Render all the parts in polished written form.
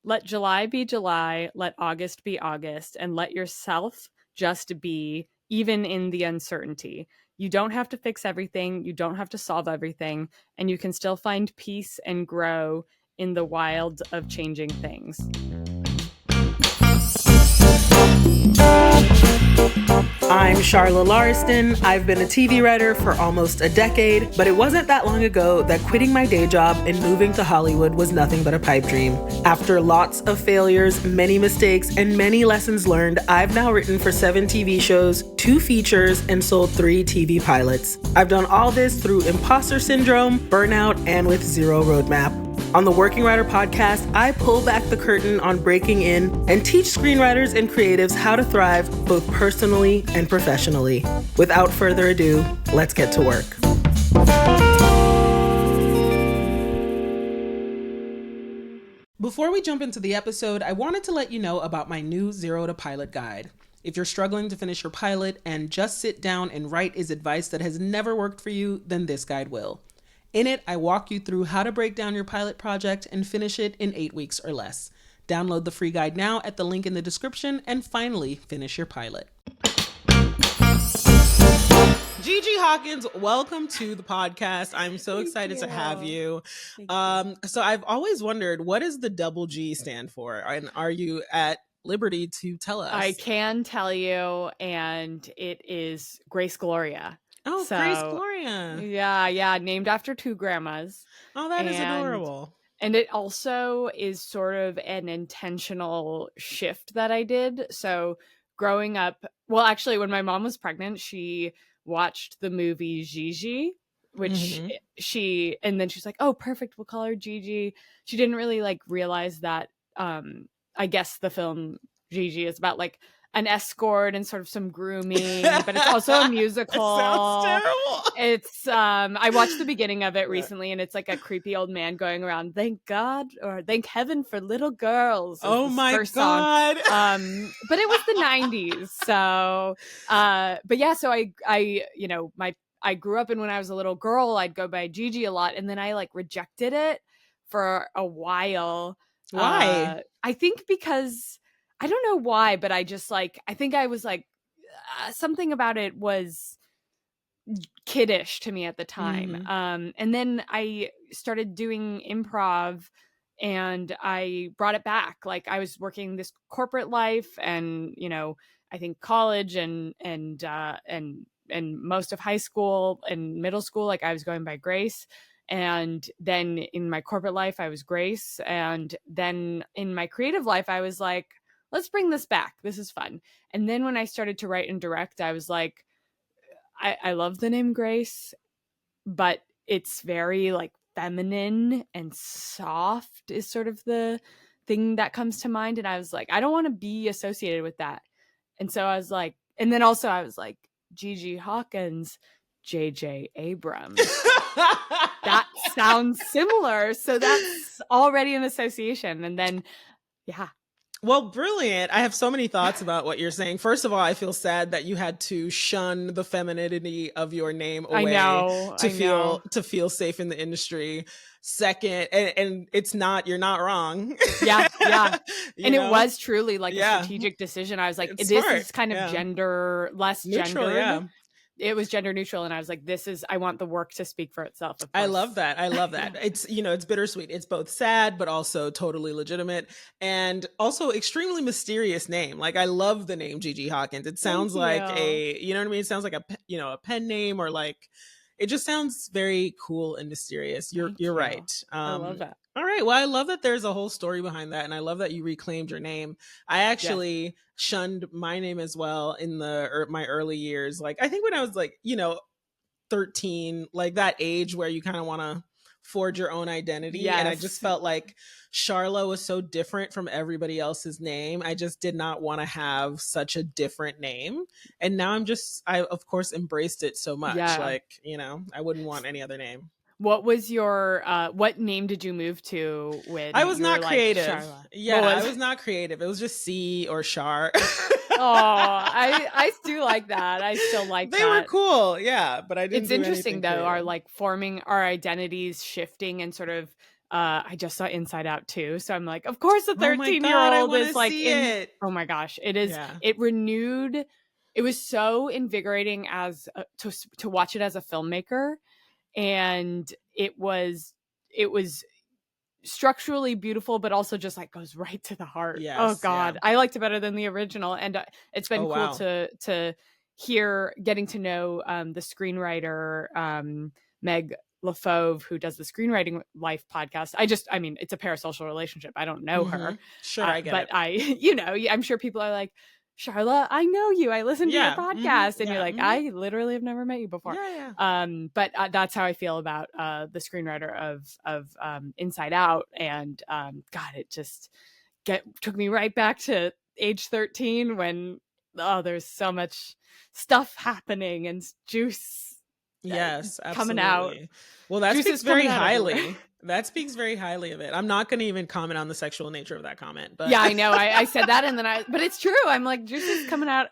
let July be July, let August be August, and let yourself just be, even in the uncertainty. You don't have to fix everything. You don't have to solve everything. And you can still find peace and grow in the wild of changing things. I'm Charla Larston. I've been a TV writer for almost a decade, but it wasn't that long ago that quitting my day job and moving to Hollywood was nothing but a pipe dream. After lots of failures, many mistakes, and many lessons learned, I've now written for 7 TV shows, 2 features, and sold 3 TV pilots. I've done all this through imposter syndrome, burnout, and with zero roadmap. On the Working Writer podcast, I pull back the curtain on breaking in and teach screenwriters and creatives how to thrive both personally and professionally. Without further ado, let's get to work. Before we jump into the episode, I wanted to let you know about my new Zero to Pilot guide. If you're struggling to finish your pilot and just sit down and write is advice that has never worked for you, then this guide will. In it, I walk you through how to break down your pilot project and finish it in 8 weeks or less. Download the free guide now at the link in the description and finally finish your pilot. Gigi Hawkins, welcome to the podcast. I'm so excited to have you. So I've always wondered, what does the double G stand for? And are you at liberty to tell us? I can tell you, and it is Grace Gloria. Oh, so, Grace Gloria. Yeah. Named after 2 grandmas. Oh, that is adorable. And it also is sort of an intentional shift that I did. So growing up, well, actually, when my mom was pregnant, she watched the movie Gigi, which and then she's like, oh, perfect, we'll call her Gigi. She didn't really realize that, I guess the film Gigi is about an escort and sort of some grooming, but it's also a musical. It sounds terrible. It's I watched the beginning of it recently, and it's a creepy old man going around, thank God or thank heaven for little girls. Oh my God. But it was the 90s. So but yeah, so I grew up, and when I was a little girl, I'd go by Gigi a lot, and then I rejected it for a while. Why? I think because I don't know why, but I just I think I was something about it was kiddish to me at the time. And then I started doing improv, and I brought it back. I was working this corporate life, and I think college and most of high school and middle school, I was going by Grace. And then in my corporate life, I was Grace. And then in my creative life, I was like, let's bring this back. This is fun. And then when I started to write and direct, I was like, I love the name Grace, but it's very feminine and soft is sort of the thing that comes to mind. And I was like, I don't want to be associated with that. And so I was like, and then also I was like, Gigi Hawkins, J.J. Abrams. That sounds similar. So that's already an association. And then, yeah. Well, brilliant. I have so many thoughts about what you're saying. First of all, I feel sad that you had to shun the femininity of your name away to feel safe in the industry. Second, and it's not, you're not wrong. Yeah. And it was truly a strategic decision. I was like, this is kind of less neutral, gendered. yeah. It was gender neutral, and I was like, I want the work to speak for itself. I love that. It's, it's bittersweet. It's both sad, but also totally legitimate, and also extremely mysterious name. I love the name Gigi Hawkins. It sounds like it sounds like a pen name, or it just sounds very cool and mysterious. You're right. I love that. All right. Well, I love that there's a whole story behind that. And I love that you reclaimed your name. I actually shunned my name as well in my early years. I think when I was 13, that age where you kind of want to forge your own identity. Yes. And I just felt like Charla was so different from everybody else's name. I just did not want to have such a different name. And now I of course embraced it so much. I wouldn't want any other name. What was your, what name did you move to when I was not creative? Charla? I was not creative. It was just C or Char. I do like that. I still like they were cool. Yeah. But I didn't It's interesting though, our forming our identities shifting and sort of I just saw Inside Out too, so I'm like, of course a Oh my God, I 13-year-old want to is like see in. it. Oh my gosh, it is. Yeah. It renewed. It was so invigorating as to watch it as a filmmaker, and it was structurally beautiful, but also just like goes right to the heart. Oh Yes. Yeah. God, I liked it better than the original, and it's been Oh, cool wow. to hear, getting to know the screenwriter Meg LaFauve, who does the Screenwriting Life podcast. I mean, it's a parasocial relationship. I don't know her, Sure, I get but it. I'm sure people are like, Charla, I know you. I listen to your Yeah. podcast, and you're Yeah. like, I literally have never met you before. Yeah. But that's how I feel about the screenwriter of Inside Out, and God, it just took me right back to age 13 when there's so much stuff happening and juice Yes, coming out. absolutely. Well, that Juice speaks is very coming out everywhere. highly. That speaks very highly of it. I'm not going to even comment on the sexual nature of that comment, but Yeah, I know. I said that, and then but it's true. I'm like, juice is coming out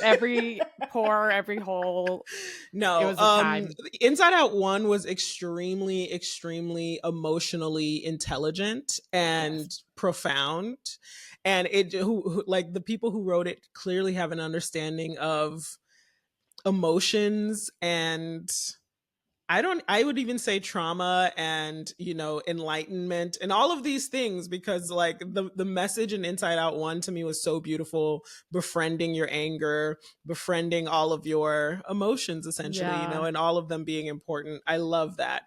every pore, every hole. It no. was a time. Inside Out 1 was extremely, extremely emotionally intelligent and Yes. profound. And like the people who wrote it clearly have an understanding of emotions and I would even say trauma and, enlightenment and all of these things, because like the message in Inside Out 1 to me was so beautiful, befriending your anger, befriending all of your emotions essentially, Yeah. and all of them being important. I love that.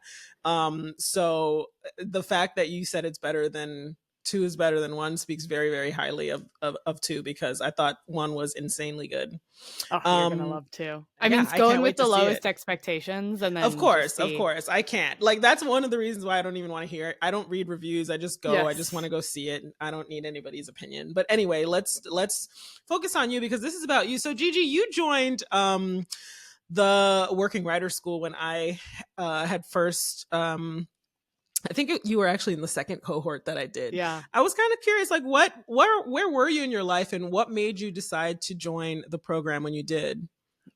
So the fact that you said it's better than 2 is better than 1 speaks very, very highly of 2, because I thought 1 was insanely good. Oh, you're gonna love 2. I mean, Yeah, it's I going can't with wait the to see it. lowest expectations, and Of then just course, of see. course. I can't. Like, that's one of the reasons why I don't even want to hear it. I don't read reviews. I just go. I just Yes. want to go see it. I don't need anybody's opinion. But anyway, let's focus on you, because this is about you. So Gigi, you joined the Working Writer School when I had first I think you were actually in the second cohort that I did. Yeah. I was kind of curious, like where were you in your life, and what made you decide to join the program when you did?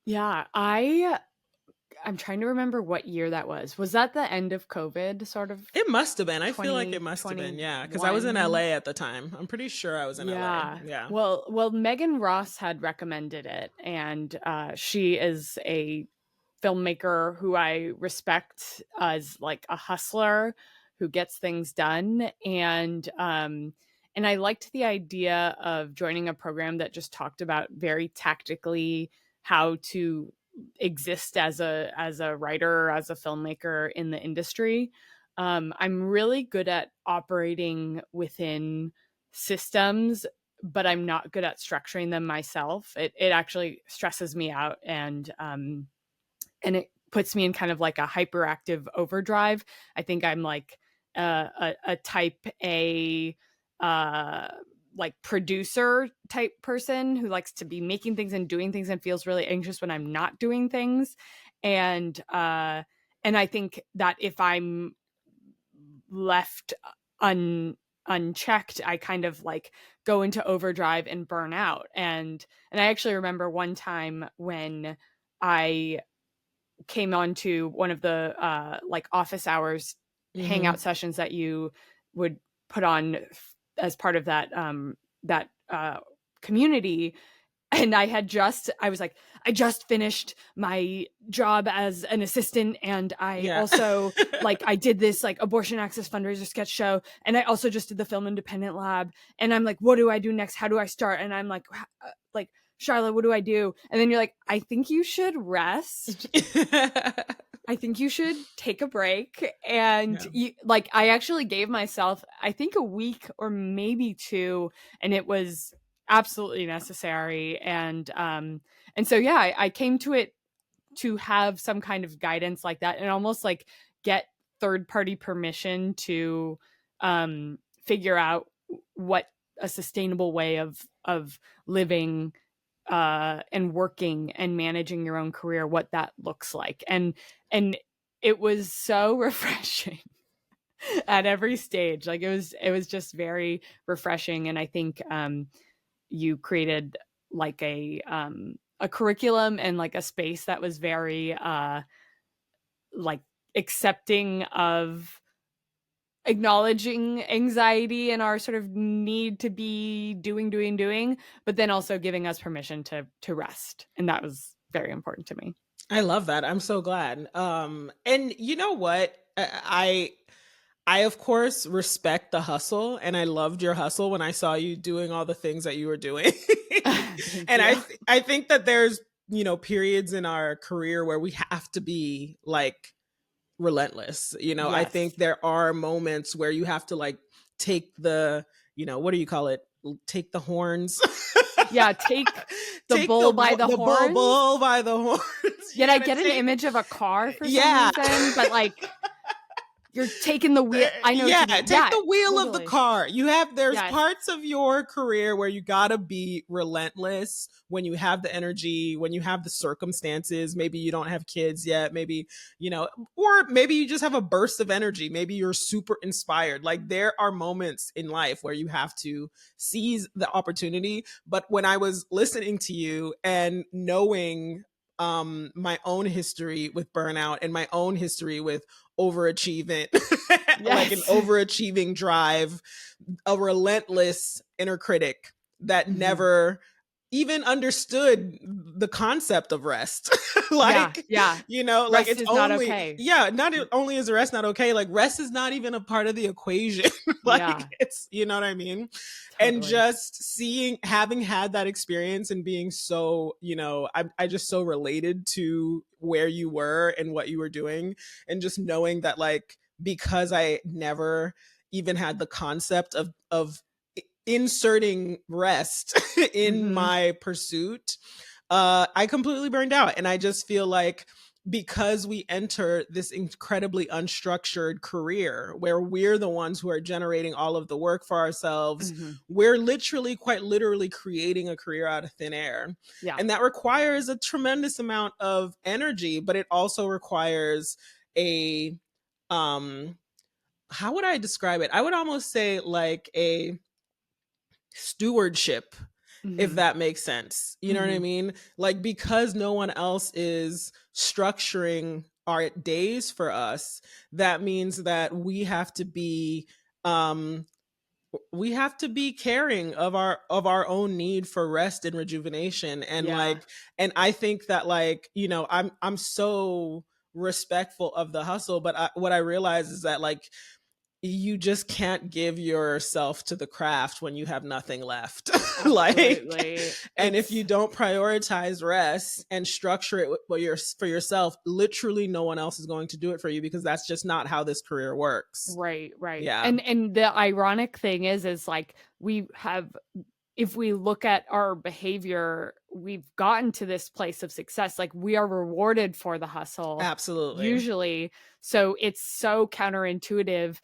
Yeah. I'm trying to remember what year that was. Was that the end of COVID, sort of It must have been. I feel like it must have been. Yeah, because I was in 2021? LA at the time. I'm pretty sure I was in LA. Yeah. Yeah. Well, Megan Ross had recommended it, and she is a filmmaker who I respect as like a hustler who gets things done, and I liked the idea of joining a program that just talked about very tactically how to exist as a writer, as a filmmaker in the industry. I'm really good at operating within systems, but I'm not good at structuring them myself. It actually stresses me out, and it puts me in kind of like a hyperactive overdrive. I think I'm like a type A like producer type person who likes to be making things and doing things and feels really anxious when I'm not doing things. And I think that if I'm left unchecked, I kind of like go into overdrive and burn out. And I actually remember one time when I came on to one of the like office hours hangout sessions that you would put on as part of that community. And I was like, I just finished my job as an assistant, and I Yeah. also like I did this like abortion access fundraiser sketch show, and I also just did the Film Independent Lab, and I'm like, what do I do next? How do I start? And I'm like Charlotte, what do I do? And then you're like, I think you should rest. I think you should take a break. And I actually gave myself, I think, a week or maybe 2, and it was absolutely necessary. And so, yeah, I came to it to have some kind of guidance like that, and almost like get third party permission to figure out what a sustainable way of living and working and managing your own career, what that looks like. And it was so refreshing at every stage. Like it was just very refreshing. And I think you created like a curriculum and like a space that was very like accepting of acknowledging anxiety and our sort of need to be doing, but then also giving us permission to rest. And that was very important to me. I love that. I'm so glad. And you know what? I of course respect the hustle, and I loved your hustle when I saw you doing all the things that you were doing. Thank And you. I think that there's, periods in our career where we have to be like relentless. I Yes. think there are moments where you have to like take the, what do you call it? Take the horns. Yeah, take the Take bull by the the horns. bull by the horns. You Yet I gotta get an take, image of a car for some yeah. reason, but like you're taking the wheel. I know what Yeah, you mean. take Yeah, the wheel of the totally. car. There's Yes. parts of your career where you gotta be relentless when you have the energy, when you have the circumstances. Maybe you don't have kids yet, maybe, or maybe you just have a burst of energy. Maybe you're super inspired. Like there are moments in life where you have to seize the opportunity. But when I was listening to you and knowing my own history with burnout and my own history with overachievement, like an Yes. overachieving drive, a relentless inner critic that Mhm. never even understood the concept of rest. Yeah, Like, yeah. like Rest it's is not only, okay. yeah, not only is rest not okay, like rest is not even a part of the equation. Like Yeah, it's, you know what I mean? And totally. just having had that experience and being so, I just so related to where you were and what you were doing. And just knowing that, like, because I never even had the concept of inserting rest in Mhm. my pursuit, I completely burned out. And I just feel like because we enter this incredibly unstructured career where we're the ones who are generating all of the work for ourselves, Mhm. we're literally, quite literally, creating a career out of thin air. Yeah. And that requires a tremendous amount of energy, but it also requires a, how would I describe it? I would almost say like a stewardship, if Mhm. that makes sense. You know what I Mhm. mean? Like, because no one else is structuring our days for us, that means that um we have to be caring of our own need for rest and rejuvenation. And Yeah. like, and I think that, like, I'm so respectful of the hustle, but what I realize is that, like, you just can't give yourself to the craft when you have nothing left. Like, Absolutely. and if It's you don't prioritize rest and structure it for yourself, literally no one else is going to do it for you, because that's just not how this career works. right, right. Yeah, And the ironic thing is like we have, if we look at our behavior, we've gotten to this place of success. Like we are rewarded for the hustle absolutely. usually. So it's so counterintuitive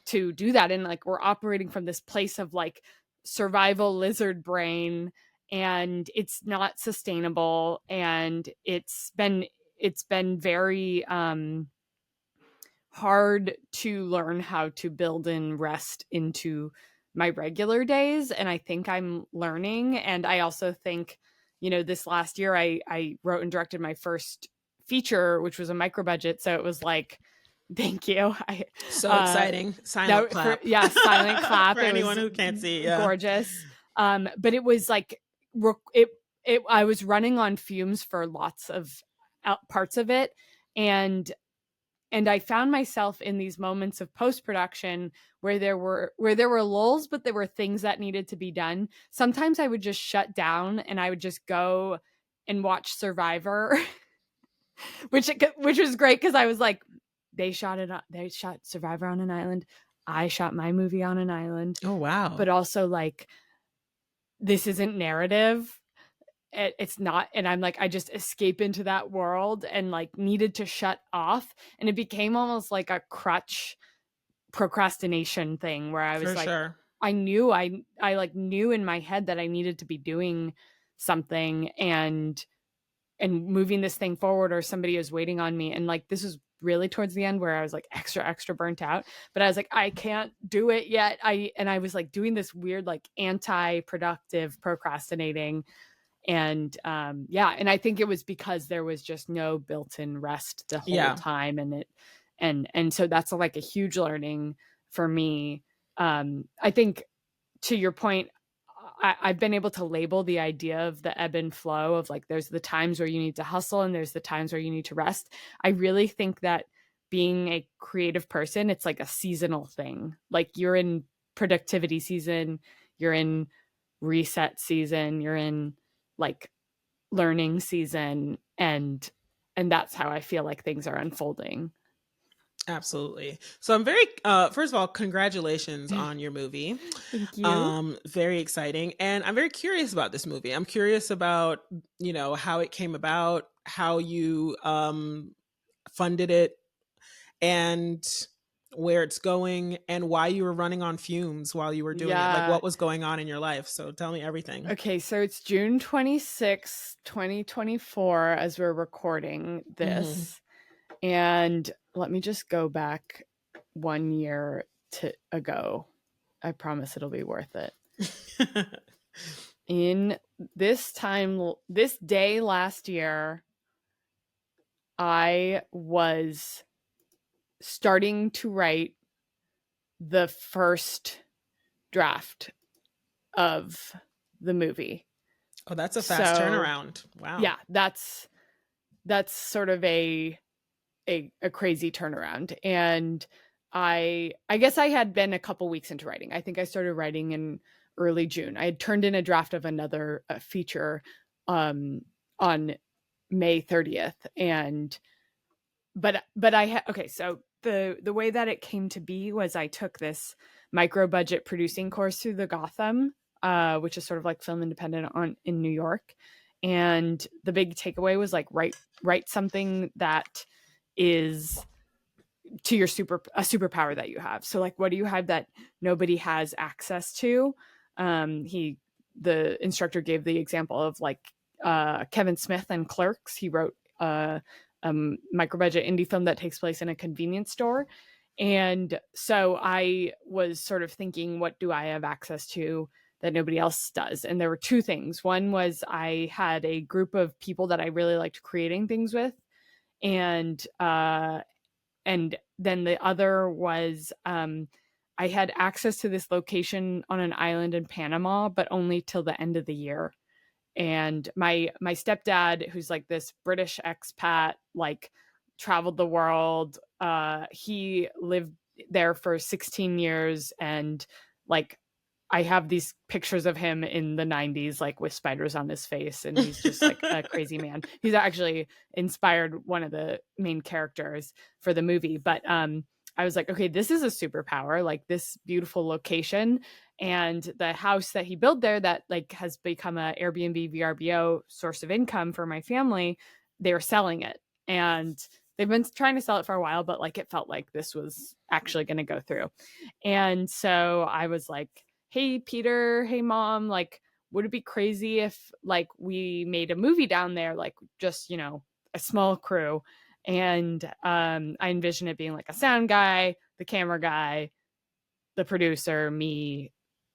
to do that. And like we're operating from this place of like survival lizard brain, and it's not sustainable. And it's been very hard to learn how to build in rest into my regular days. And I think I'm learning. And I also think, this last year I wrote and directed my first feature, which was a micro budget. So it was like, thank you. I So uh exciting. Silent that for clap. yeah, silent For clap. It was anyone who can't see. Yeah. gorgeous. But it was like it I was running on fumes for lots of parts of it. And I found myself in these moments of post production where there were lulls, but there were things that needed to be done. Sometimes I would just shut down and I would just go and watch Survivor, which was great because I was like, they shot Survivor on an island. I shot my movie on an island, Oh, wow. but also like this isn't narrative. It's not. And I'm like, I just escape into that world and like needed to shut off. And it became almost like a crutch procrastination thing where I For was like, sure. I like knew in my head that I needed to be doing something and moving this thing forward, or somebody is waiting on me. And like this was really towards the end where I was like extra burnt out, but I was like, I can't do it yet. I was like doing this weird like anti-productive procrastinating. And yeah, and I think it was because there was just no built-in rest the whole Yeah. time. And so that's like a huge learning for me. I think, to your point, I've been able to label the idea of the ebb and flow of like, there's the times where you need to hustle and there's the times where you need to rest. I really think that being a creative person, it's like a seasonal thing. Like, you're in productivity season, you're in reset season, you're in like learning season, and that's how I feel like things are unfolding. Absolutely. So I'm very first of all, congratulations on your movie. Thank you. Very exciting. And I'm very curious about this movie. I'm curious about, how it came about, how you funded it, and where it's going, and why you were running on fumes while you were doing it. Like, Yeah. what was going on in your life? So tell me everything. Okay, so it's June 26th, 2024, as we're recording Mhm. this. And let me just go back 1 year ago. I promise it'll be worth it. In this day last year, I was starting to write the first draft of the movie. Oh, that's a fast turnaround. Wow. Yeah, that's sort of a crazy turnaround. And I guess I had been a couple weeks into writing. I think I started writing in early June. I had turned in a draft of another feature on May 30th. And but I had, okay, so the way that it came to be was I took this micro budget producing course through the Gotham, which is sort of like Film Independent in New York. And the big takeaway was like, write something that is to your superpower that you have. So like, what do you have that nobody has access to? The instructor gave the example of like Kevin Smith and Clerks. He wrote micro budget indie film that takes place in a convenience store. And so I was sort of thinking, what do I have access to that nobody else does? And there were two things. One was I had a group of people that I really liked creating things with. And then the other was I had access to this location on an island in Panama, but only till the end of the year. And my stepdad, who's like this British expat, like traveled the world, he lived there for 16 years, and like I have these pictures of him in the 90s, like with spiders on his face, and he's just like a crazy man. He's actually inspired one of the main characters for the movie. But I was like, okay, this is a superpower, like this beautiful location. And the house that he built there that like has become a Airbnb VRBO source of income for my family, they were selling it. And they've been trying to sell it for a while, but like it felt like this was actually going to go through. And so I was like, hey, Peter, hey, Mom, like, would it be crazy if like we made a movie down there, like just, a small crew? And I envision it being like a sound guy, the camera guy, the producer, me,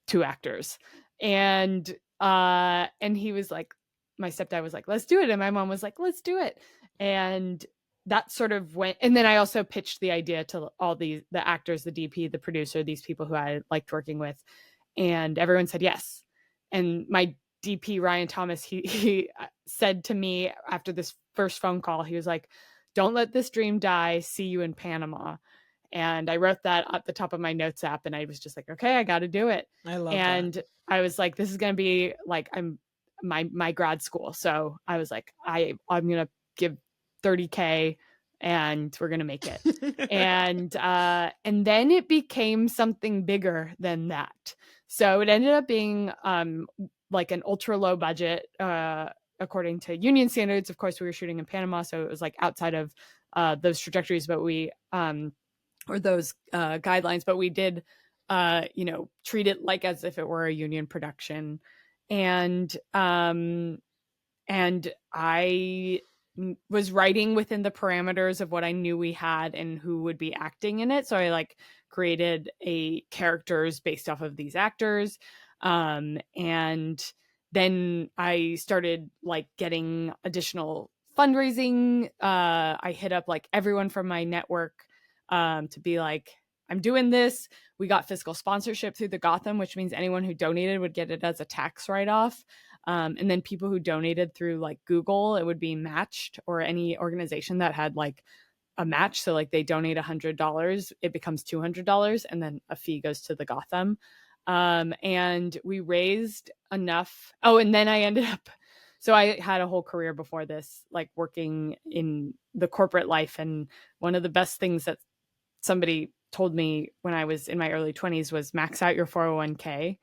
two actors. And he was like, my stepdad was like, let's do it. And my mom was like, let's do it. And that sort of went. And then I also pitched the idea to all the actors, the DP, the producer, these people who I liked working with. And everyone said yes. And my DP, Ryan Thomas, he said to me after this first phone call, he was like, don't let this dream die. See you in Panama. And I wrote that at the top of my notes app, and I was just like, okay, I got to do it. I love and that. I was like, this is going to be like, I'm my grad school. So I was like, I'm going to give 30K and we're going to make it. and then it became something bigger than that. So it ended up being like an ultra low budget, according to union standards. Of course, we were shooting in Panama, so it was like outside of those trajectories, but we or those guidelines, but we did treat it like as if it were a union production. And I was writing within the parameters of what I knew we had and who would be acting in it. So I like created a characters based off of these actors. And then I started like getting additional fundraising. I hit up like everyone from my network to be like, I'm doing this. We got fiscal sponsorship through the Gotham, which means anyone who donated would get it as a tax write-off. And then people who donated through like Google, it would be matched, or any organization that had like a match. So like they donate $100, it becomes $200, and then a fee goes to the Gotham. And we raised enough. Oh, and then I ended up, so I had a whole career before this, like working in the corporate life. And one of the best things that somebody told me when I was in my early 20s was max out your 401k.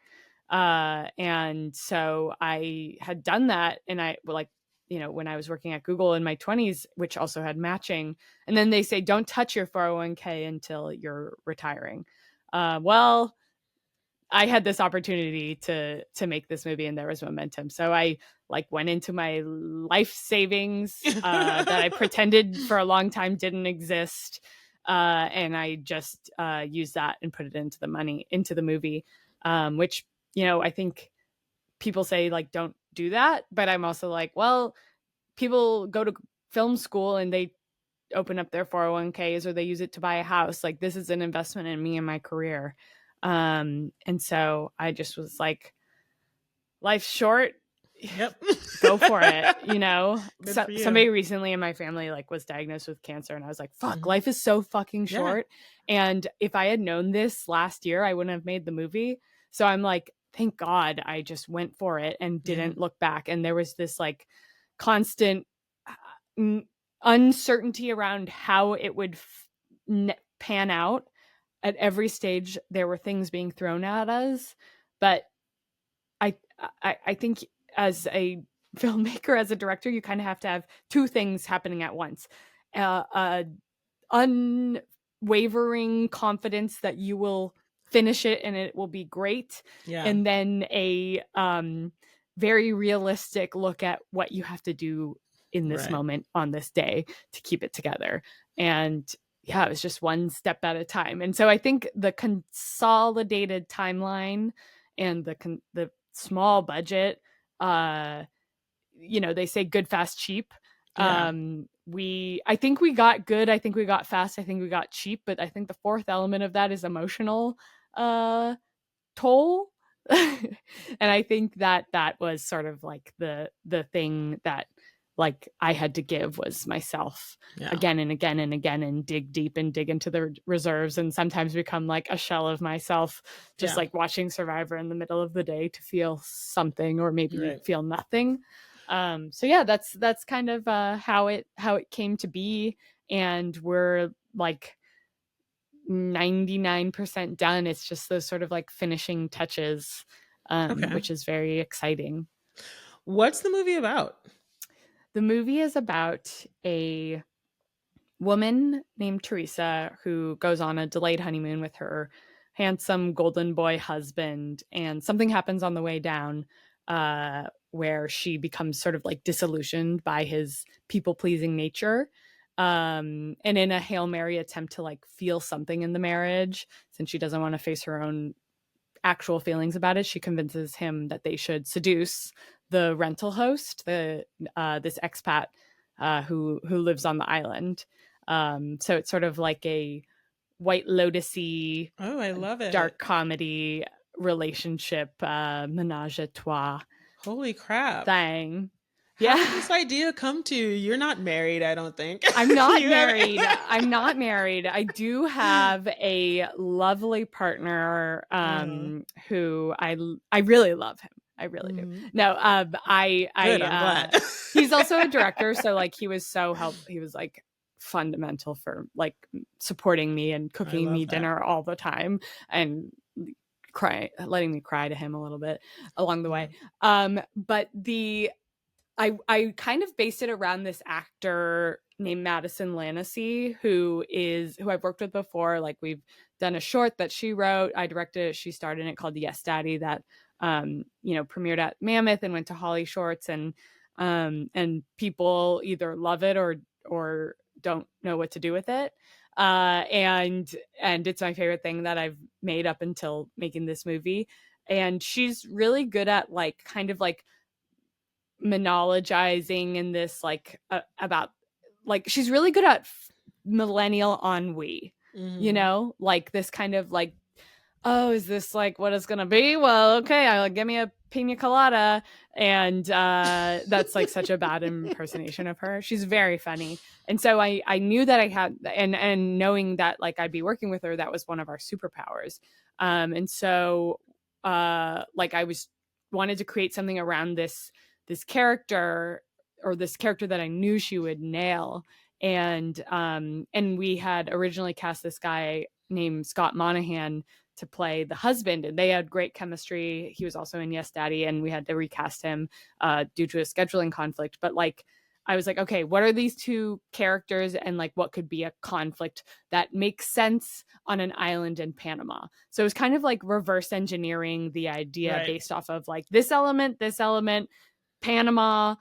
And so I had done that, and I like, when I was working at Google in my 20s, which also had matching, and then they say, don't touch your 401k until you're retiring. Well, I had this opportunity to make this movie, and there was momentum. So I like went into my life savings that I pretended for a long time didn't exist. And I just used that and put it into the movie, which, I think people say like, don't do that. But I'm also like, well, people go to film school and they open up their 401ks, or they use it to buy a house. Like, this is an investment in me and my career. And so I just was like, life's short. Yep. Go for it. For you. Somebody recently in my family like was diagnosed with cancer, and I was like, fuck, life is so fucking short. Yeah. And if I had known this last year, I wouldn't have made the movie. So I'm like, thank God I just went for it and didn't look back. And there was this like constant uncertainty around how it would pan out. At every stage, there were things being thrown at us. But I think as a filmmaker, as a director, you kind of have to have two things happening at once. Unwavering confidence that you will finish it and it will be great. Yeah. And then a very realistic look at what you have to do in this moment on this day to keep it together. And yeah, it was just one step at a time. And so I think the consolidated timeline and the small budget, they say good, fast, cheap. Yeah. I think we got good. I think we got fast. I think we got cheap. But I think the fourth element of that is emotional toll. And I think that was sort of like the thing that like I had to give was myself again and again and again, and dig deep and dig into the reserves, and sometimes become like a shell of myself, just like watching Survivor in the middle of the day to feel something, or maybe feel nothing. So yeah, that's kind of how it came to be. And we're like 99% done. It's just those sort of like finishing touches, which is very exciting. What's the movie about? The movie is about a woman named Teresa who goes on a delayed honeymoon with her handsome golden boy husband, and something happens on the way down where she becomes sort of like disillusioned by his people-pleasing nature. And in a Hail Mary attempt to like feel something in the marriage, since she doesn't want to face her own actual feelings about it, she convinces him that they should seduce the rental host, this expat who lives on the island. So it's sort of like a White Lotus-y, I love it, dark comedy relationship, menage a trois. Holy crap thing. How did this idea come to you? You're not married, I don't think. I'm not married. I'm not married. I do have a lovely partner who I really love him. I really do. No, I'm glad. He's also a director, so like he was so helpful. He was like fundamental for like supporting me and cooking me dinner all the time, and letting me cry to him a little bit along the way. But I kind of based it around this actor named Madison Lannacy, who I've worked with before. Like, we've done a short that she wrote. I directed it. She starred in it, called Yes Daddy, that premiered at Mammoth and went to Holly Shorts, and people either love it or don't know what to do with it. And it's my favorite thing that I've made up until making this movie. And she's really good at like kind of like monologizing in this like about like she's really good at millennial ennui. you Mhm. know, like this kind of like, oh, is this like what it's gonna be? Well, okay, I'll give me a pina colada. And that's like such a bad impersonation of her. She's very funny. And so I knew that I had, and knowing that like I'd be working with her, that was one of our superpowers. And so like I was wanted to create something around this character, or this character that I knew she would nail. And we had originally cast this guy named Scott Monahan to play the husband, and they had great chemistry. He was also in Yes Daddy, and we had to recast him due to a scheduling conflict. But like, I was like, okay, what are these two characters, and like what could be a conflict that makes sense on an island in Panama? So it was kind of like reverse engineering the idea Right. based off of like this element, Panama.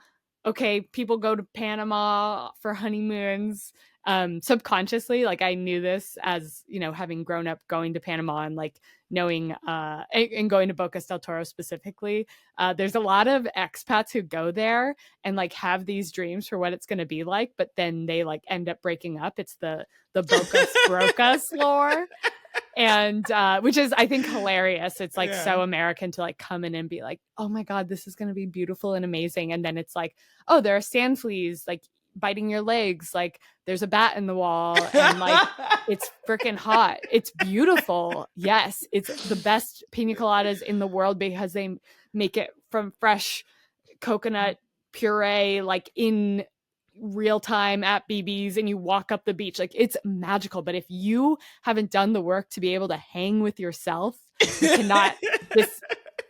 Okay, people go to Panama for honeymoons. Subconsciously, like I knew this as, you know, having grown up going to Panama, and like knowing and going to Bocas del Toro specifically. There's a lot of expats who go there and like have these dreams for what it's going to be like, but then they like end up breaking up. It's the Bocas Brocas lore. And which is, I think, hilarious. It's like Yeah. so American to like come in and be like, oh my god, this is going to be beautiful and amazing. And then it's like, oh, there are sand fleas like biting your legs, like there's a bat in the wall, and like it's freaking hot. It's beautiful. Yes, it's the best pina coladas in the world because they make it from fresh coconut puree, like in real time at BB's, and you walk up the beach. Like it's magical. But if you haven't done the work to be able to hang with yourself, you cannot.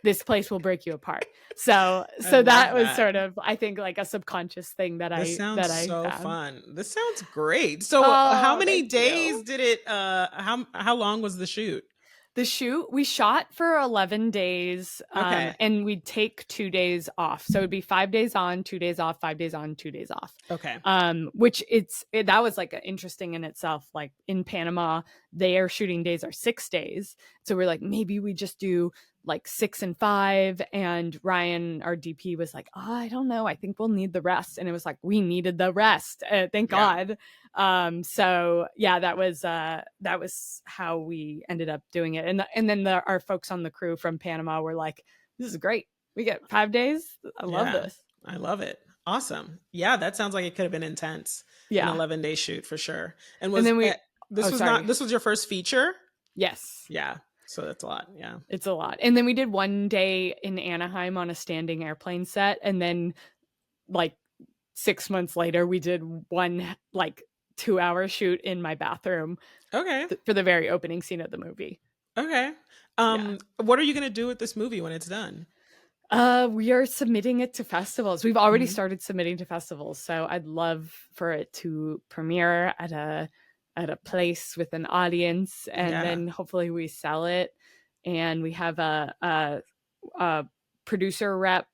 This place will break you apart. So that was sort of, I think, like a subconscious thing that This sounds I so found. fun. This sounds great. So how Oh, many thank days you. did it how long was the shoot? The shoot, we shot for 11 days, Okay. and we'd take 2 days off. So it'd be 5 days on, 2 days off, 5 days on, 2 days off. Okay. Which that was like interesting in itself. Like in Panama, their shooting days are 6 days. So we're like, maybe we just do like 6 and 5. And Ryan, our DP, was like, oh, I don't know, I think we'll need the rest. And it was like, we needed the rest. Thank God. So yeah, that was how we ended up doing it. And then our folks on the crew from Panama were like, this is great, we get 5 days. I love this. I love it. Awesome. Yeah, that sounds like it could have been intense. Yeah. An 11-day shoot for sure. And then this was your first feature? Yes. Yeah. So that's a lot. Yeah. It's a lot. And then we did one day in Anaheim on a standing airplane set, and then like 6 months later we did one like 2-hour shoot in my bathroom. Okay. For the very opening scene of the movie. Okay. What are you going to do with this movie when it's done? We are submitting it to festivals. We've already started submitting to festivals, so I'd love for it to premiere at a place with an audience, and then hopefully we sell it. And we have a producer rep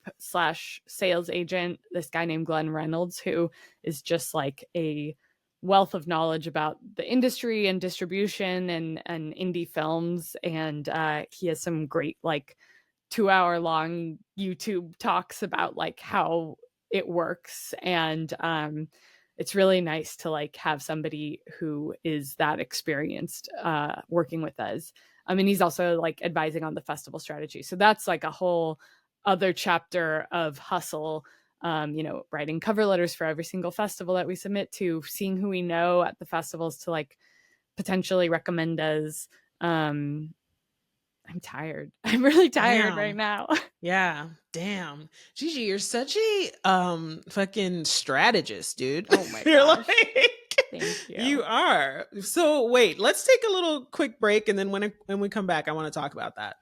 / sales agent, this guy named Glenn Reynolds, who is just like a wealth of knowledge about the industry and distribution and indie films. And he has some great like 2-hour long YouTube talks about like how it works. And it's really nice to like have somebody who is that experienced working with us. I mean, he's also like advising on the festival strategy. So that's like a whole other chapter of hustle. Writing cover letters for every single festival that we submit to, seeing who we know at the festivals to like potentially recommend us. I'm tired. I'm really tired right now. Yeah. Damn. Gigi, you're such a fucking strategist, dude. Oh my You're gosh. like, thank you. You are. So wait, let's take a little quick break, and then when we come back, I want to talk about that.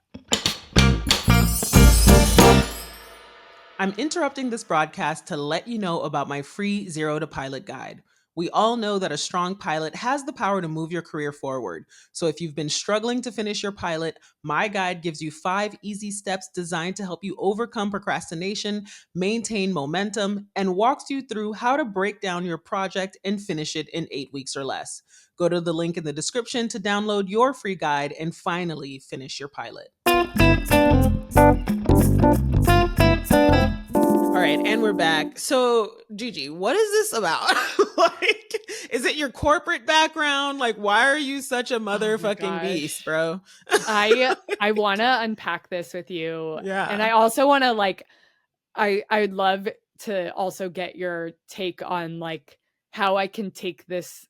I'm interrupting this broadcast to let you know about my free Zero to Pilot guide. We all know that a strong pilot has the power to move your career forward. So if you've been struggling to finish your pilot, my guide gives you 5 easy steps designed to help you overcome procrastination, maintain momentum, and walks you through how to break down your project and finish it in 8 weeks or less. Go to the link in the description to download your free guide and finally finish your pilot. All right, and we're back. So, Gigi, what is this about? Like, Is it your corporate background? Like, why are you such a Oh my motherfucking beast, gosh. bro? I want to unpack this with you. And Yeah. I also want to like I'd love to also get your take on like how I can take this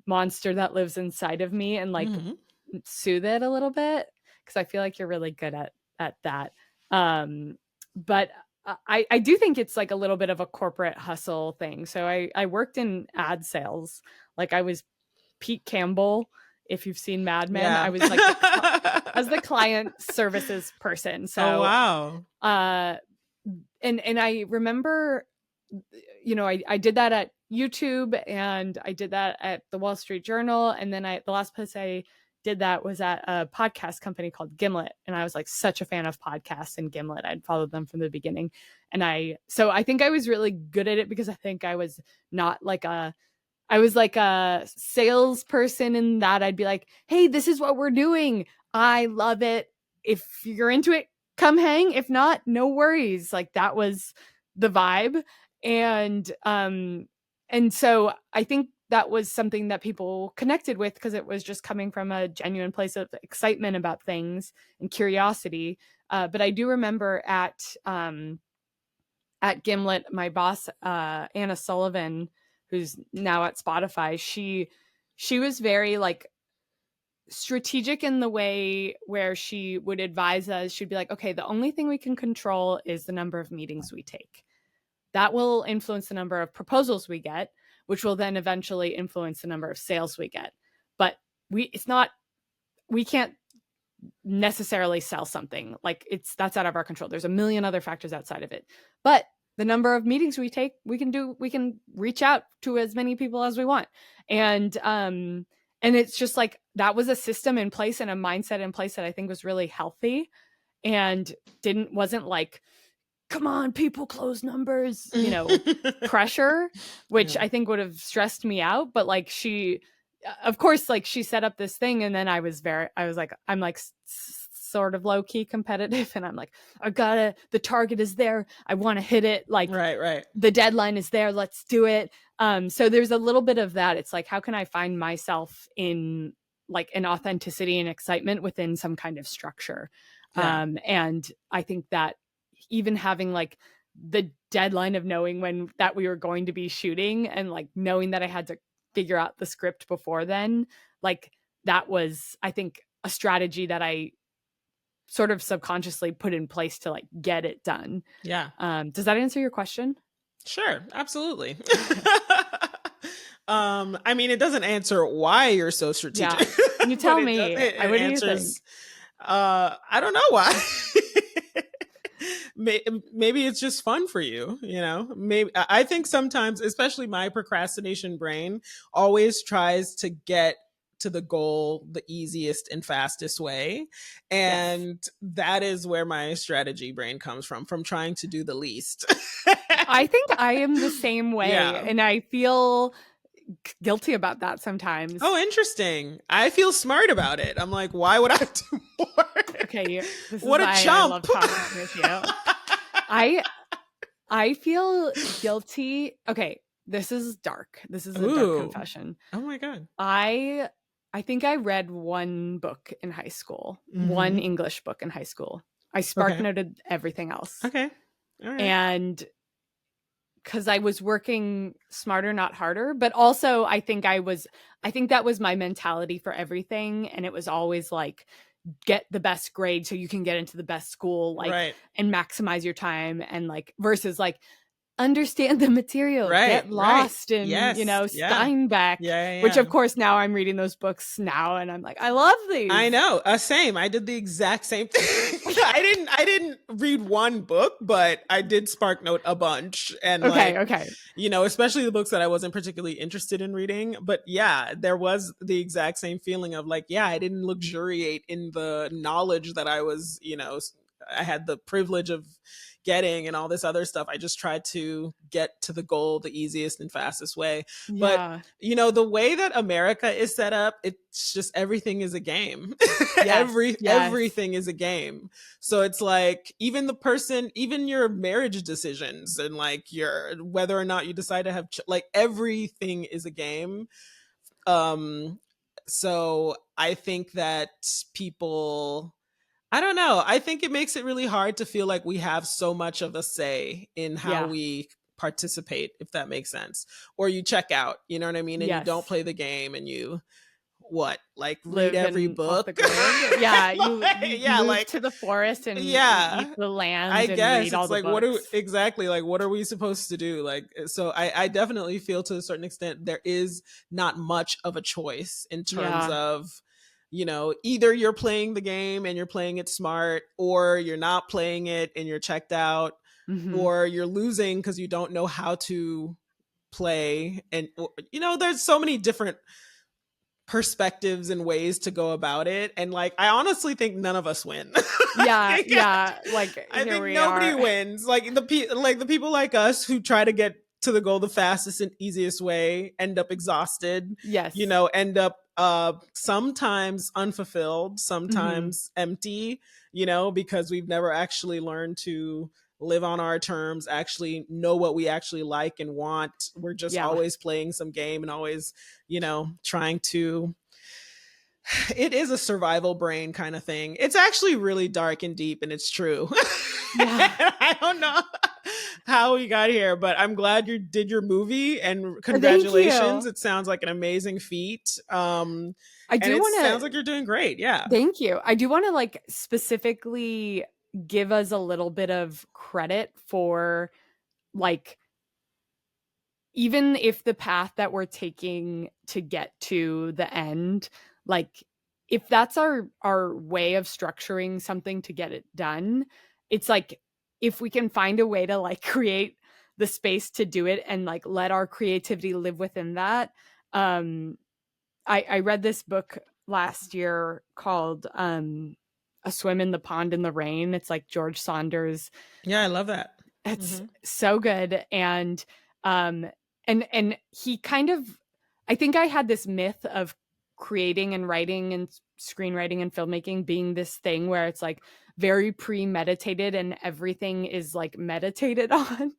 monster that lives inside of me and like Mhm. soothe it a little bit, because I feel like you're really good at that. But I do think it's like a little bit of a corporate hustle thing. So I worked in ad sales. Like I was Pete Campbell. If you've seen Mad Men, Yeah. I was like as the client services person. Oh, So wow. and I remember, you know, I did that at YouTube, and I did that at the Wall Street Journal, and then the last place I did that was at a podcast company called Gimlet, and I was like such a fan of podcasts and Gimlet. I'd followed them from the beginning, and so I think I was really good at it because I think I was not like I was like a salesperson in that I'd be like, hey, this is what we're doing. I love it. If you're into it, come hang. If not, no worries. Like that was the vibe. And so I think that was something that people connected with because it was just coming from a genuine place of excitement about things and curiosity. But I do remember at Gimlet, my boss, Anna Sullivan, who's now at Spotify, she was very like strategic in the way where she would advise us. She'd be like, okay, the only thing we can control is the number of meetings we take. That will influence the number of proposals we get, which will then eventually influence the number of sales we get. But we can't necessarily sell something. Like that's out of our control. There's a million other factors outside of it. But the number of meetings we take, we can reach out to as many people as we want. And it's just like that was a system in place and a mindset in place that I think was really healthy and wasn't like, come on, people, close numbers, pressure, which I think would have stressed me out. But like of course, like she set up this thing, and then I was like, I'm like sort of low key competitive, and I'm like, the target is there, I want to hit it, like right. The deadline is there, let's do it. So there's a little bit of that. It's like, how can I find myself in like an authenticity and excitement within some kind of structure? Yeah. And I think that even having like the deadline of knowing that we were going to be shooting, and like knowing that I had to figure out the script before then, like that was, I think, a strategy that I sort of subconsciously put in place to like get it done. Yeah. Does that answer your question? Sure, absolutely. I mean, it doesn't answer why you're so strategic. Yeah. You tell me. It what do answers, you think? I don't know why. Maybe it's just fun for you, maybe. I think sometimes, especially my procrastination brain always tries to get to the goal the easiest and fastest way, and that is where my strategy brain comes from trying to do the least. I think I am the same way, and I feel guilty about that sometimes. Oh, interesting. I feel smart about it. I'm like, why would I do more? Okay, this what is a why chump! I love talking with you. I feel guilty. Okay, this is dark. This is a dark confession. Oh my god. I think I read one book in high school, one English book in high school. I spark noted everything else. Okay, all right. And because I was working smarter, not harder, but also I think that was my mentality for everything, and it was always like, get the best grade so you can get into the best school, like, and maximize your time, and like versus like understand the material, get lost in Steinbeck, which of course now I'm reading those books now, and I'm like, I love these. I know, same. I did the exact same thing. I didn't read one book, but I did spark note a bunch, and especially the books that I wasn't particularly interested in reading. But yeah, there was the exact same feeling of like, I didn't luxuriate in the knowledge that I was I had the privilege of getting and all this other stuff. I just tried to get to the goal the easiest and fastest way. But Yeah. the way that America is set up, it's just everything is a game. Yes. Yes. Everything is a game. So it's like even your marriage decisions and like your whether or not you decide to have like everything is a game. Um so I think that people I don't know. I think it makes it really hard to feel like we have so much of a say in how Yeah. we participate, if that makes sense. Or you check out, you know what I mean? And you don't Yes. play the game and you what? Like read Live every in off book? the grid. Yeah, you Yeah, move to like the forest and eat yeah. the I land and guess read all it's the like books. what are we supposed to do? Like so I definitely feel to a certain extent there is not much of a choice in terms Yeah. of either you're playing the game and you're playing it smart, or you're not playing it and you're checked out, Mhm. or you're losing because you don't know how to play. And there's so many different perspectives and ways to go about it, and like I honestly think none of us win. Yeah, Like, yeah, like, I here think we nobody are. wins. Like the people like us who try to get to the goal the fastest and easiest way end up exhausted, Yes. end up sometimes unfulfilled, Mhm. sometimes empty, because we've never actually learned to live on our terms, actually know what we actually like and want. We're just Yeah. always playing some game and always, trying to it is a survival brain kind of thing. It's actually really dark and deep, and it's true. Yeah. I don't know how we got here, but I'm glad you did your movie, and Thank congratulations. you. It sounds like an amazing feat. I And do it wanna sounds like you're doing great. Yeah. Thank you. I do wanna, like, specifically give us a little bit of credit for, like, even if the path that we're taking to get to the end, like, if that's our way of structuring something to get it done, it's like, if we can find a way to, like, create the space to do it and, like, let our creativity live within that. I read this book last year called, A Swim in the Pond in the Rain. It's, like, George Saunders. Yeah, I love that. It's Hmm. so good. Um and he kind of, I think I had this myth of creating and writing and screenwriting and filmmaking being this thing where it's like very premeditated and everything is like meditated on.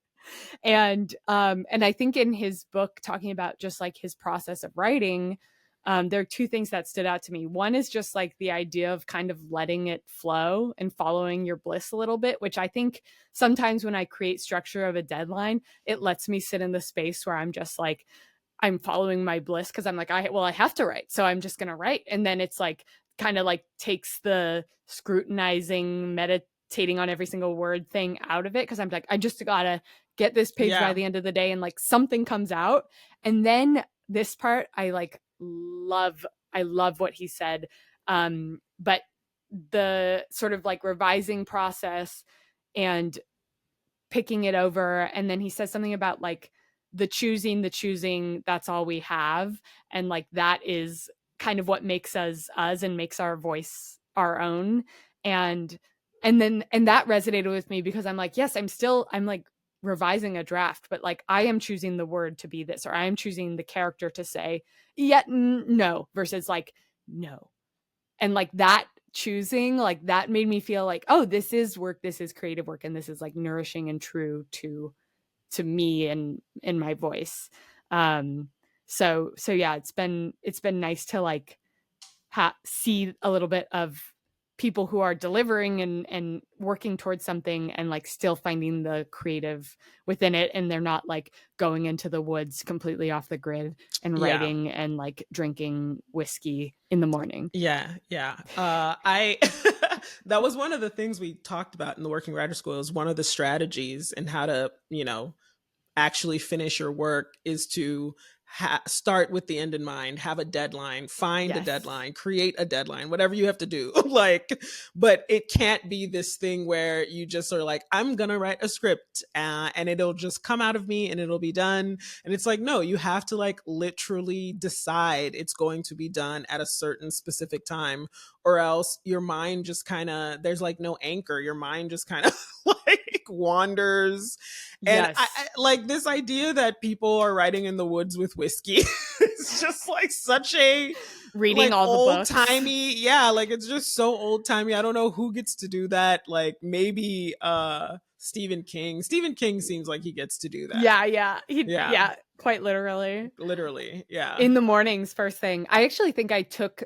And I think in his book talking about just like his process of writing, there are two things that stood out to me. One is just like the idea of kind of letting it flow and following your bliss a little bit, which I think sometimes when I create structure of a deadline, it lets me sit in the space where I'm just like, I'm following my bliss because I'm like, I have to write, so I'm just gonna write. And then it's like kind of like takes the scrutinizing, meditating on every single word thing out of it because I'm like, I just gotta get this page by Yeah. the end of the day and like something comes out. And then this part I like love. I love what he said. But the sort of like revising process and picking it over, and then he says something about like the choosing, that's all we have, and like that is kind of what makes us us and makes our voice our own. And and then and that resonated with me because I'm like, yes, I'm like revising a draft, but like I am choosing the word to be this, or I am choosing the character to say yet no versus like no. And like that choosing, like that made me feel like, oh, this is work, this is creative work, and this is like nourishing and true to me and in my voice. So yeah, it's been nice to like see a little bit of people who are delivering and working towards something and like still finding the creative within it, and they're not like going into the woods completely off the grid and Yeah. writing and like drinking whiskey in the morning. Yeah, yeah. I that was one of the things we talked about in the working writer school. Is one of the strategies and how to, actually finish your work is to start with the end in mind, have a deadline, find a Yes. deadline, create a deadline, whatever you have to do. Like, but it can't be this thing where you just are like, I'm gonna write a script and it'll just come out of me and it'll be done. And it's like, no, you have to like literally decide it's going to be done at a certain specific time, or else your mind just kind of, there's like no anchor. Your mind just kind of like wanders. And Yes. like this idea that people are writing in the woods with whiskey is just like such a Reading like all the old books. timey. Yeah, like it's just so old timey. I don't know who gets to do that. Like maybe Stephen King. Stephen King seems like he gets to do that. Yeah, yeah. Yeah, Yeah, quite literally. literally. Yeah. In the mornings, first thing. I actually think I took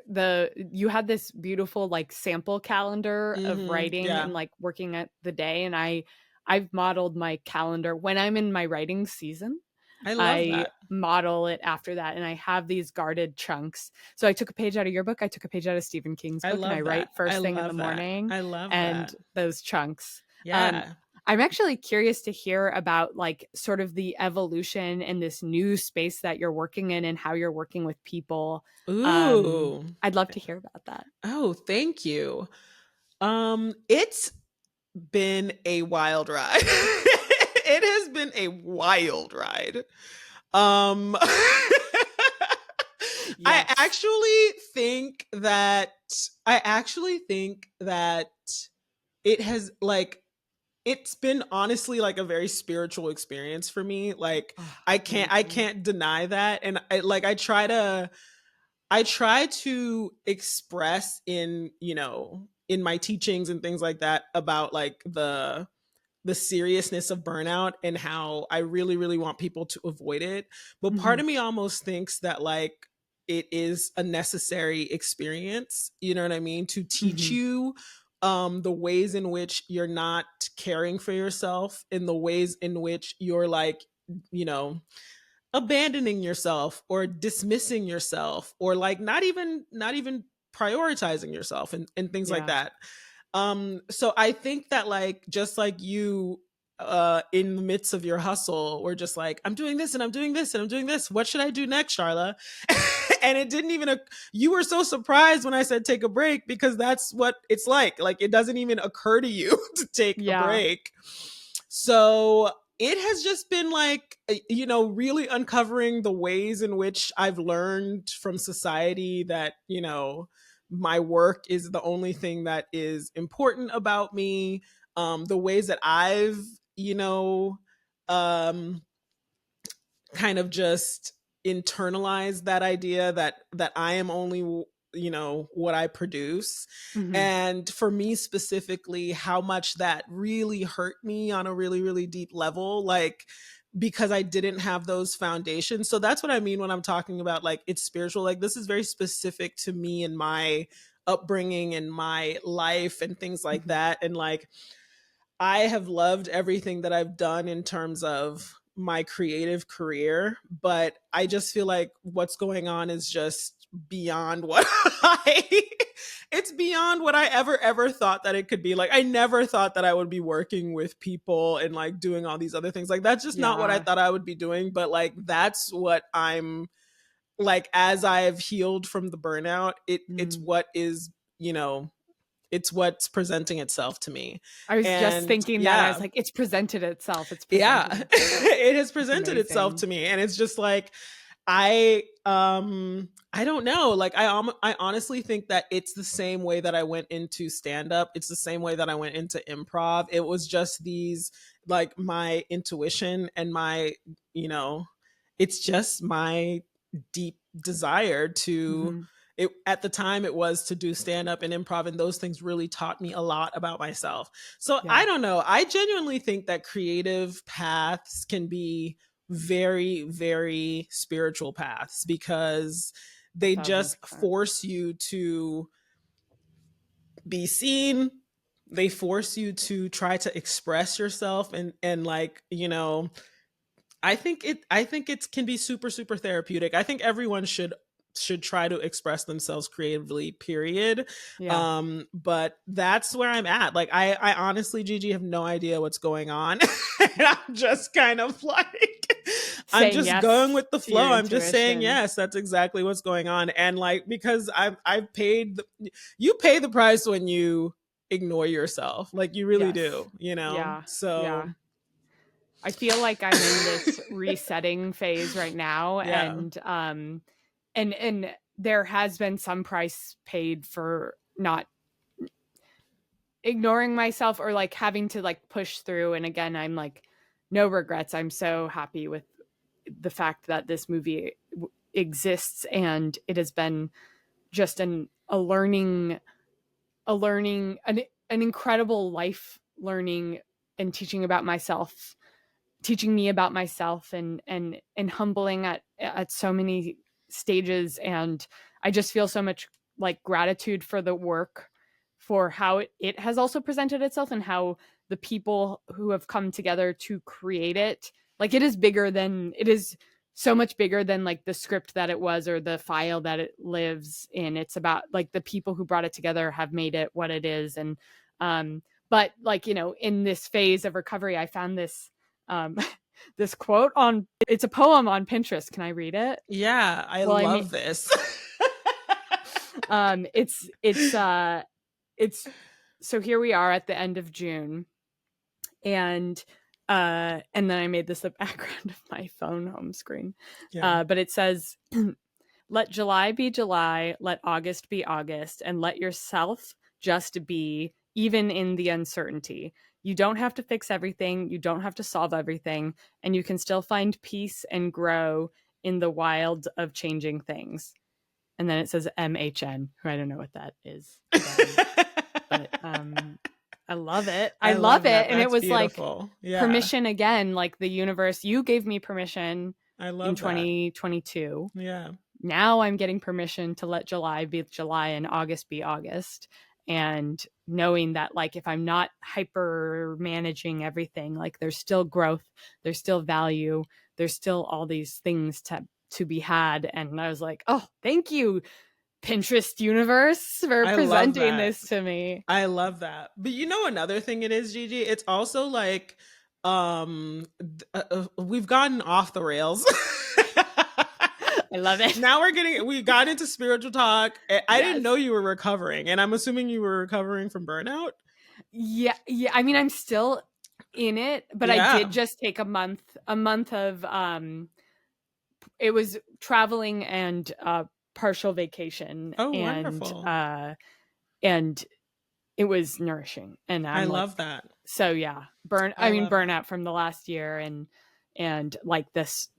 you had this beautiful like sample calendar of writing Yeah. and like working at the day, and I've modeled my calendar when I'm in my writing season. I love I that. model it after that, and I have these guarded chunks. So I took a page out of your book, I took a page out of Stephen King's I book, and I love write that. I first thing in the love that. morning I love and that. those chunks. Um, Yeah. I'm actually curious to hear about like sort of the evolution in this new space that you're working in and how you're working with people. Ooh. I'd love to hear about that. Oh, thank you. It's been a wild ride. It has been a wild ride. I Yes. actually think that it has like it's been honestly like a very spiritual experience for me. Like Oh, I amazing. can't deny that. And I try to express in, in my teachings and things like that about like the seriousness of burnout and how I really, really want people to avoid it. But part Mhm. of me almost thinks that like it is a necessary experience, you know what I mean, to teach Mhm. you the ways in which you're not caring for yourself, in the ways in which you're like, you know, abandoning yourself or dismissing yourself or like not even prioritizing yourself and things like Yeah. that. So I think that like just like you in the midst of your hustle we're just like, I'm doing this and I'm doing this and I'm doing this, what should I do next, Charla? And it didn't even you were so surprised when I said take a break, because that's what it's like it doesn't even occur to you to take a Yeah. break. So it has just been like, really uncovering the ways in which I've learned from society that, my work is the only thing that is important about me. The ways that I've, um, kind of just internalized that idea that I am only, what I produce. Mhm. And for me specifically, how much that really hurt me on a really, really deep level, like because I didn't have those foundations. So that's what I mean when I'm talking about like it's spiritual. Like this is very specific to me and my upbringing and my life and things like Mhm. that. And like I have loved everything that I've done in terms of my creative career, but I just feel like what's going on is just beyond what I it's beyond what I ever thought that it could be. Like I never thought that I would be working with people and like doing all these other things. Like that's just not what I Yeah. thought I would be doing, but like that's what I'm like as I've healed from the burnout, it's Mm. what is, it's what's presenting itself to me. I was just And thinking that. I was yeah, like, it's presented itself. It's yeah, presented itself. it has It's presented itself amazing. to me. And it's just like, I don't know. Like I honestly think that it's the same way that I went into stand up. It's the same way that I went into improv. It was just these like my intuition and my, you know, it's just my deep desire to Mhm. it at the time it was to do stand up and improv, and those things really taught me a lot about myself. So Yeah. I don't know. I genuinely think that creative paths can be very, very spiritual paths because they just 1,000%. force you to be seen. They force you to try to express yourself and like, I think it can be super, super therapeutic. I think everyone should try to express themselves creatively, period. Yeah. But that's where I'm at. Like I honestly, Gigi, have no idea what's going on. And I'm just kind of like I'm saying just going yes with the to your flow. I'm just saying intuition. yes. That's exactly what's going on. And like, because I've paid you pay the price when you ignore yourself. Like you really Yes. do, you know? Yeah. Yeah. So I feel like I'm in this resetting phase right now, yeah. and there has been some price paid for not ignoring myself or like having to like push through. And again, I'm like, no regrets. I'm so happy with the fact that this movie exists, and it has been just a learning, an incredible life learning and teaching me about myself, and humbling at so many stages. And I just feel so much like gratitude for the work, for how it has also presented itself, and how the people who have come together to create it, like it is so much bigger than like the script that it was or the file that it lives in. It's about like the people who brought it together have made it what it is. And but like, in this phase of recovery, I found um this quote it's a poem on Pinterest. Can I read it? Yeah, I Well, love this. um it's it's uh it's so here we are at the end of June, and then I made this the background of my phone home screen. Yeah. But it says, let July be July, let August be August, and let yourself just be, even in the uncertainty. You don't have to fix everything, you don't have to solve everything, and you can still find peace and grow in the wild of changing things. And then it says MHN, who I don't know what that is. But I love it. I love it. that. And it That's was beautiful. like Yeah. permission again, like the universe, you gave me permission I love in that. 2022. Yeah. Now I'm getting permission to let July be July and August be August. And knowing that, like, if I'm not hyper managing everything, like there's still growth, there's still value, there's still all these things to be had. And I was like, oh, thank you, Pinterest universe, for I love presenting that. this to me. I love that. But you know another thing it is, Gigi, it's also like we've gotten off the rails. I love it. Now we got into spiritual talk. I didn't Yes. know you were recovering, and I'm assuming you were recovering from burnout. Yeah. I mean, I'm still in it, but I Yeah. did just take a month of it was traveling and partial vacation, Oh, wonderful. and it was nourishing. And I I'm like, love that. so yeah, I love burnout from the last year, and like this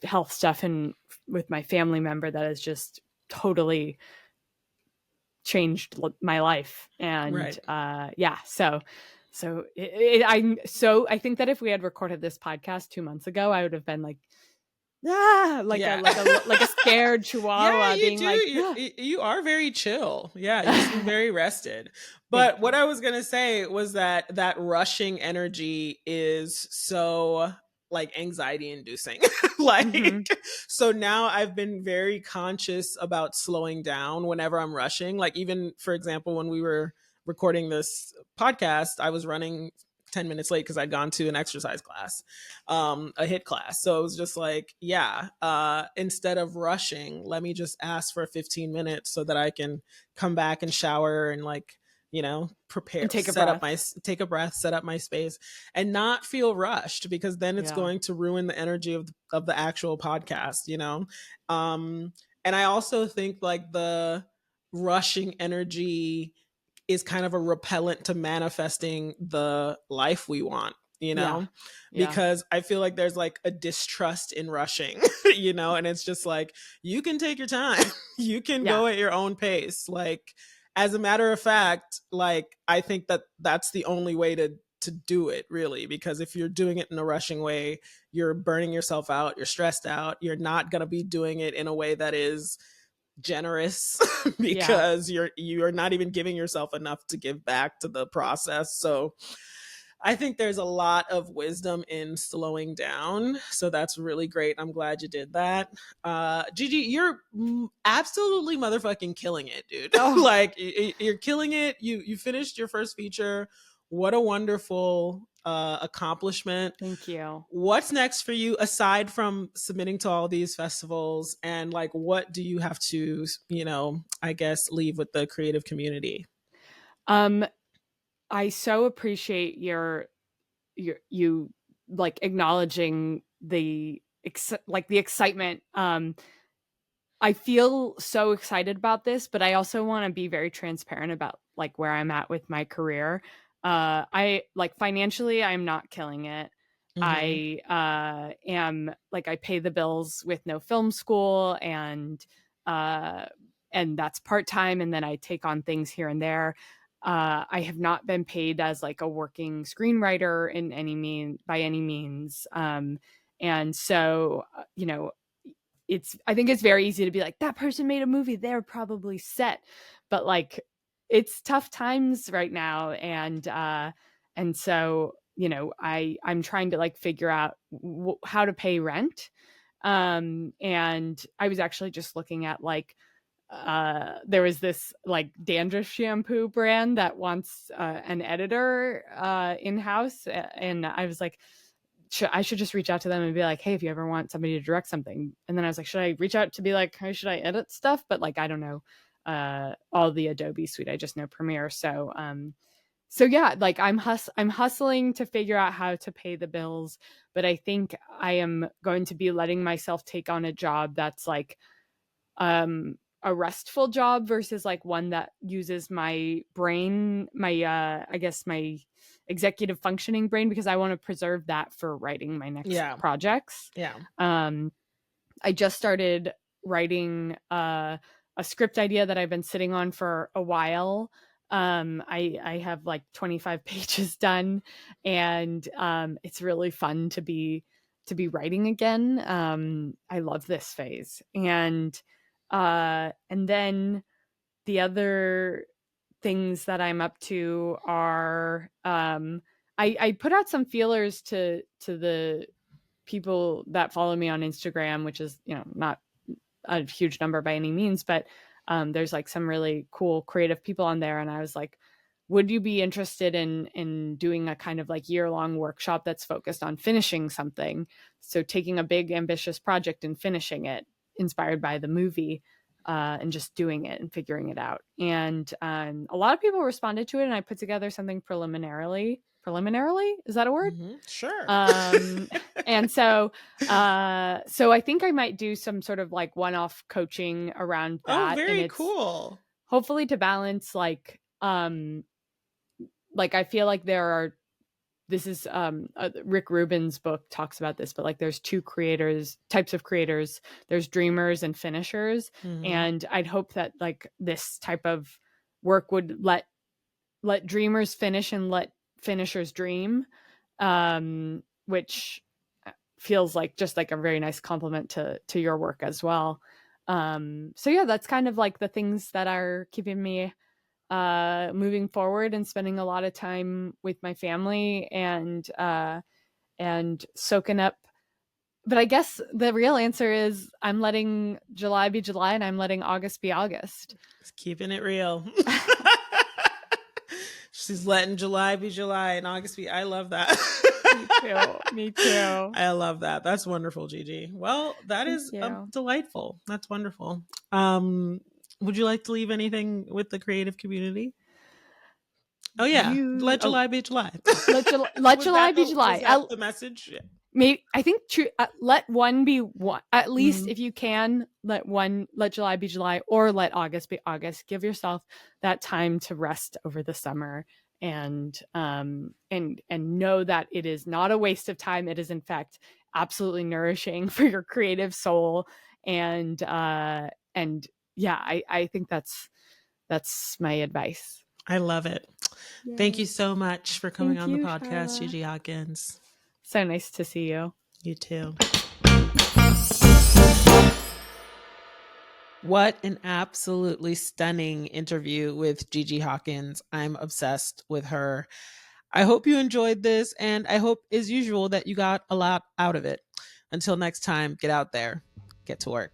health stuff, and with my family member that has just totally changed my life. And Right. yeah, so I think that if we had recorded this podcast 2 months ago, I would have been like, like Yeah. a scared chihuahua Yeah, you being do. like, You are very chill. Yeah, you seem very rested. But what I was gonna say was that rushing energy is so like anxiety inducing. Like, Mhm. so now I've been very conscious about slowing down whenever I'm rushing. Like, even for example, when we were recording this podcast, I was running 10 minutes late because I'd gone to an exercise class, a hit class. So it was just like, yeah, instead of rushing, let me just ask for 15 minutes so that I can come back and shower and like, prepare, And take a set up breath. take a breath, set up my space, and not feel rushed, because then it's Yeah. going to ruin the energy of the actual podcast. And I also think like the rushing energy is kind of a repellent to manifesting the life we want, Yeah. Yeah. because I feel like there's like a distrust in rushing, and it's just like, you can take your time, you can Yeah. go at your own pace. Like, as a matter of fact, like, I think that that's the only way to do it, really, because if you're doing it in a rushing way, you're burning yourself out, you're stressed out, you're not going to be doing it in a way that is generous because you're not even giving yourself enough to give back to the process. So I think there's a lot of wisdom in slowing down. So that's really great. I'm glad you did that. Gigi, you're absolutely motherfucking killing it, dude. Oh. Like, you're killing it. You finished your first feature. What a wonderful accomplishment. Thank you. What's next for you aside from submitting to all these festivals, and like what do you have to, I guess, leave with the creative community? Um, I so appreciate you like acknowledging the the excitement. I feel so excited about this, but I also want to be very transparent about like where I'm at with my career. I like financially, I'm not killing it. Mm-hmm. I am like I pay the bills with no film school, uh and that's part-time, and then I take on things here and there. I have not been paid as like a working screenwriter in any mean by any means. And so, I think it's very easy to be like, that person made a movie, they're probably set. But like, it's tough times right now. And so, I'm trying to like figure out how to pay rent. And I was actually just looking at like, there was this like dandruff shampoo brand that wants an editor in house, and I was like, I should just reach out to them and be like, hey, if you ever want somebody to direct something. And then I was like, should I reach out to be like, hey, should I edit stuff? But like, I don't know all the Adobe suite. I just know Premiere. So yeah, like I'm hustling to figure out how to pay the bills, but I think I am going to be letting myself take on a job that's like a restful job versus like one that uses my brain, I guess my executive functioning brain, because I want to preserve that for writing my next projects. Yeah. I just started writing a script idea that I've been sitting on for a while. I have like 25 pages done, and it's really fun to be writing again. I love this phase. And then the other things that I'm up to are I put out some feelers to the people that follow me on Instagram, which is, not a huge number by any means, but there's like some really cool creative people on there. And I was like, would you be interested in doing a kind of like year-long workshop that's focused on finishing something? So taking a big ambitious project and finishing it, inspired by the movie, and just doing it and figuring it out. And a lot of people responded to it, and I put together something preliminarily. Is that a word? Mm-hmm. Sure. And so I think I might do some sort of like one-off coaching around that. Oh, very and cool. Hopefully to balance like I feel like this is Rick Rubin's book talks about this, but like there's two types of creators. There's dreamers and finishers. Mm-hmm. And I'd hope that like this type of work would let dreamers finish and let finishers dream, which feels like just like a very nice compliment to your work as well. So yeah, that's kind of like the things that are keeping me moving forward, and spending a lot of time with my family and soaking up. But I guess the real answer is I'm letting July be July, and I'm letting August be August. It's keeping it real. She's letting July be July and August be. I love that. Me too. I love that. That's wonderful, Gigi. Well, that is delightful. That's wonderful. Would you like to leave anything with the creative community? Oh yeah, let July be July. Let July be July. Is that the message? Yeah. Maybe I think let one be one. At least if you can, let July be July, or let August be August. Give yourself that time to rest over the summer, and know that it is not a waste of time. It is in fact absolutely nourishing for your creative soul. And yeah, I think that's my advice. I love it. Yay. Thank you so much for coming on the podcast, Gigi Hawkins. So nice to see you. You too. What an absolutely stunning interview with Gigi Hawkins. I'm obsessed with her. I hope you enjoyed this, and I hope, as usual, that you got a lot out of it. Until next time, get out there, get to work.